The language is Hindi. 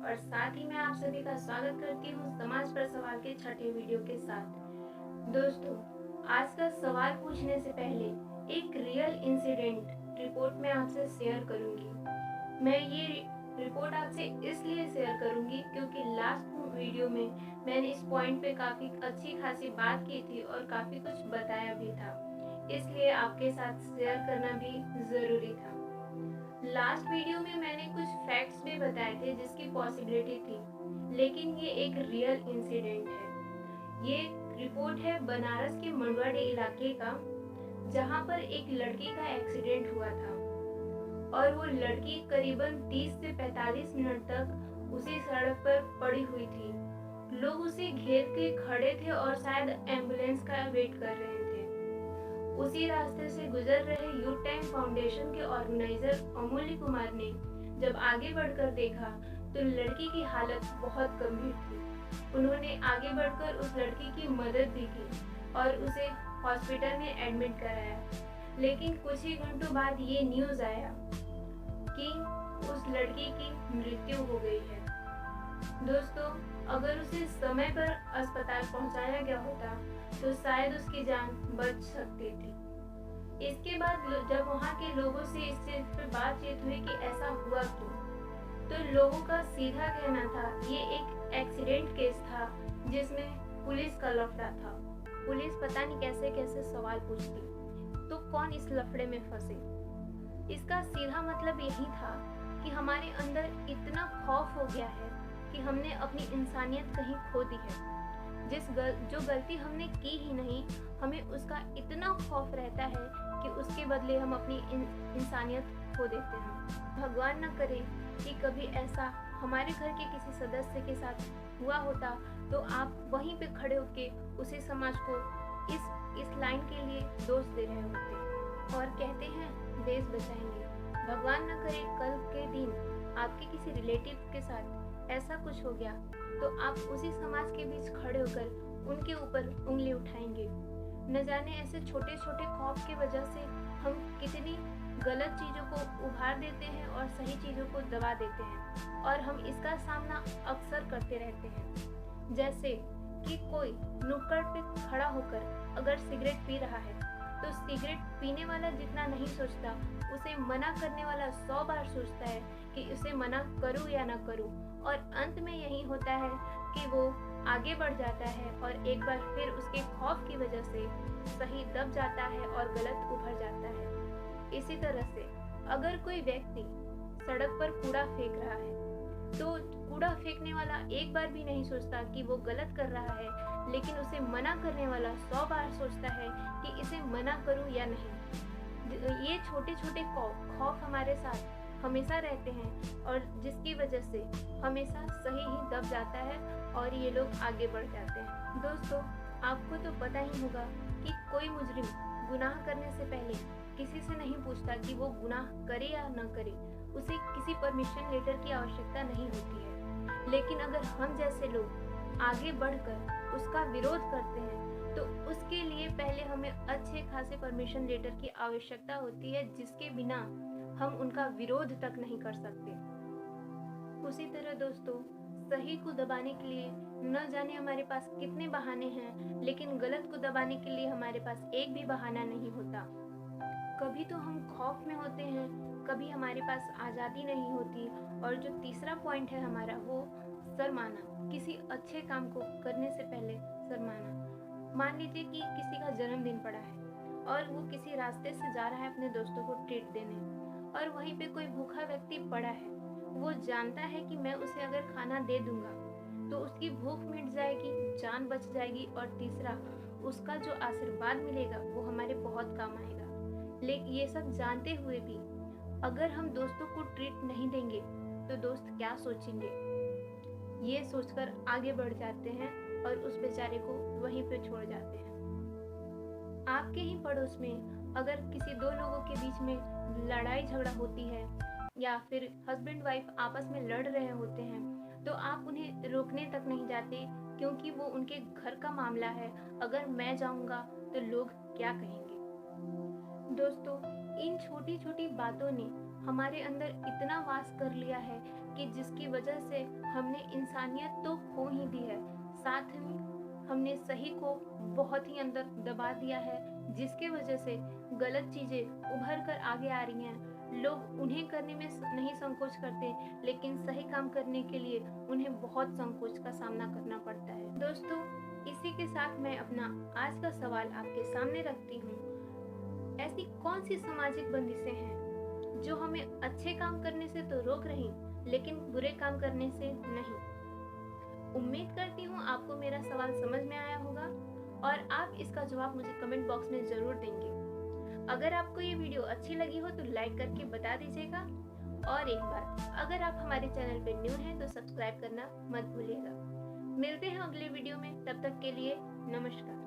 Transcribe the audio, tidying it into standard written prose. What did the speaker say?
और साथ ही मैं आप सभी का स्वागत करती हूँ समाज पर सवाल के छठे वीडियो के साथ। दोस्तों, आज का सवाल पूछने से पहले एक रियल इंसिडेंट रिपोर्ट में आपसे शेयर करूंगी। मैं ये रिपोर्ट आपसे इसलिए शेयर करूंगी क्योंकि लास्ट वीडियो में मैंने इस पॉइंट पे काफ़ी अच्छी खासी बात की थी और काफ़ी कुछ बताया भी था, इसलिए आपके साथ शेयर करना भी ज़रूरी था। लास्ट वीडियो में मैंने कुछ फैक्ट्स भी बताए थे जिसकी पॉसिबिलिटी थी, लेकिन ये एक रियल इंसिडेंट है। ये रिपोर्ट है बनारस के मंडुआडीह इलाके का, जहाँ पर एक लड़की का एक्सीडेंट हुआ था और वो लड़की करीबन 30 से 45 मिनट तक उसी सड़क पर पड़ी हुई थी। लोग उसे घेर के खड़े थे और शायद एम्बुलेंस का वेट कर रहे थे। उसी रास्ते से गुजर रहे यूथ टाइम फाउंडेशन के ऑर्गेनाइजर अमूल्य कुमार ने जब आगे बढ़कर देखा तो लड़की की हालत बहुत गंभीर थी। उन्होंने आगे बढ़कर उस लड़की की मदद भी की और उसे हॉस्पिटल में एडमिट कराया। लेकिन कुछ ही घंटों बाद ये न्यूज़ आया कि उस लड़की की मृत्यु हो गई है। दोस्तों, अगर उसे समय पर अस्पताल पहुंचाया गया होता तो शायद उसकी जान बच सकती थी। इसके बाद जब वहां के लोगों से इस चीज पर बातचीत हुई कि ऐसा हुआ क्यों, तो लोगों का सीधा कहना था ये एक एक्सीडेंट केस था जिसमें पुलिस का लफड़ा था। पुलिस पता नहीं कैसे कैसे सवाल पूछती, तो कौन इस लफड़े में फंसे। इसका सीधा मतलब यही था कि हमारे अंदर इतना खौफ हो गया है कि हमने अपनी इंसानियत कहीं खो दी है। जो गलती हमने की ही नहीं, हमें उसका इतना खौफ रहता है कि उसके बदले हम अपनी इंसानियत खो देते हैं। भगवान न करे कि कभी ऐसा हमारे घर के किसी सदस्य के साथ हुआ होता तो आप वहीं पे खड़े होके उसी समाज को इस लाइन के लिए दोष दे रहे होते और कहते हैं देश बचाएंगे। भगवान न करे कल के दिन आपके किसी रिलेटिव के साथ ऐसा कुछ हो गया तो आप उसी समाज के बीच खड़े होकर उनके ऊपर उंगली उठाएंगे। न जाने ऐसे छोटे छोटे खौफ की वजह से हम कितनी गलत चीज़ों को उभार देते हैं और सही चीज़ों को दबा देते हैं, और हम इसका सामना अक्सर करते रहते हैं। जैसे कि कोई नुक्कड़ पे खड़ा होकर अगर सिगरेट पी रहा है तो सिगरेट पीने वाला जितना नहीं सोचता, उसे मना करने वाला 100 बार सोचता है कि उसे मना करूं या ना करूं, और अंत में यही होता है कि वो आगे बढ़ जाता है और एक बार फिर उसके खौफ की वजह से सही दब जाता है और गलत उभर जाता है। इसी तरह से अगर कोई व्यक्ति सड़क पर कूड़ा फेंक रहा है तो कूड़ा फेंकने वाला एक बार भी नहीं सोचता कि वो गलत कर रहा है, लेकिन उसे मना करने वाला 100 बार सोचता है कि इसे मना करूं या नहीं। ये छोटे छोटे खौफ हमारे साथ हमेशा रहते हैं और जिसकी वजह से हमेशा सही ही दब जाता है और ये लोग आगे बढ़ जाते हैं। दोस्तों, आपको तो पता ही होगा कि कोई मुजरिम गुनाह करने से पहले किसी से नहीं पूछता कि वो गुनाह करे या न करे, उसे किसी परमिशन लेटर की आवश्यकता नहीं होती है। लेकिन अगर हम जैसे लोग आगे बढ़कर उसका विरोध करते हैं तो उसके लिए पहले हमें अच्छे खासे परमिशन लेटर की आवश्यकता होती है, जिसके बिना हम उनका विरोध तक नहीं कर सकते। उसी तरह दोस्तों, सही को दबाने के लिए न जाने हमारे पास कितने बहाने हैं, लेकिन गलत को दबाने के लिए हमारे पास एक भी बहाना नहीं होता। कभी तो हम खौफ में होते हैं, कभी हमारे पास आज़ादी नहीं होती, और जो तीसरा पॉइंट है हमारा वो शर्माना। किसी अच्छे काम को करने से पहले शर्माना। मान लीजिए कि किसी का जन्मदिन पड़ा है और वो किसी रास्ते से जा रहा है अपने दोस्तों को ट्रीट देने, और वहीं पे कोई भूखा व्यक्ति पड़ा है। वो जानता है कि मैं उसे अगर खाना दे दूंगा तो उसकी भूख मिट जाएगी, जान बच जाएगी, और तीसरा उसका जो आशीर्वाद मिलेगा वो हमारे बहुत काम आएगा। लेकिन ये सब जानते हुए भी अगर हम दोस्तों को ट्रीट नहीं देंगे तो दोस्त क्या सोचेंगे, ये सोचकर आगे बढ़ जाते हैं और उस बेचारे को वहीं पे छोड़ जाते हैं। आपके ही पड़ोस में अगर किसी दो लोगों के बीच में लड़ाई झगड़ा होती है या फिर हस्बैंड वाइफ आपस में लड़ रहे होते हैं तो आप उन्हें रोकने तक नहीं जाते, क्योंकि वो उनके घर का मामला है। अगर मैं जाऊंगा तो लोग क्या कहेंगे। दोस्तों, इन छोटी छोटी बातों ने हमारे अंदर इतना वास कर लिया है कि जिसकी वजह से हमने इंसानियत तो खो ही दी है, साथ में हमने सही को बहुत ही अंदर दबा दिया है, जिसके वजह से गलत चीजें उभर कर आगे आ रही हैं। लोग उन्हें करने में नहीं संकोच करते, लेकिन सही काम करने के लिए उन्हें बहुत संकोच का सामना करना पड़ता है। दोस्तों, इसी के साथ मैं अपना आज का सवाल आपके सामने रखती हूँ। ऐसी कौन सी सामाजिक बंदिशें हैं जो हमें अच्छे काम करने से तो रोक रही, लेकिन बुरे काम करने से नहीं? उम्मीद करती हूँ आपको मेरा सवाल समझ में आया होगा और आप इसका जवाब मुझे कमेंट बॉक्स में जरूर देंगे। अगर आपको ये वीडियो अच्छी लगी हो तो लाइक करके बता दीजिएगा, और एक बार अगर आप हमारे चैनल पर न्यू हैं तो सब्सक्राइब करना मत भूलिएगा। मिलते हैं अगले वीडियो में, तब तक के लिए नमस्कार।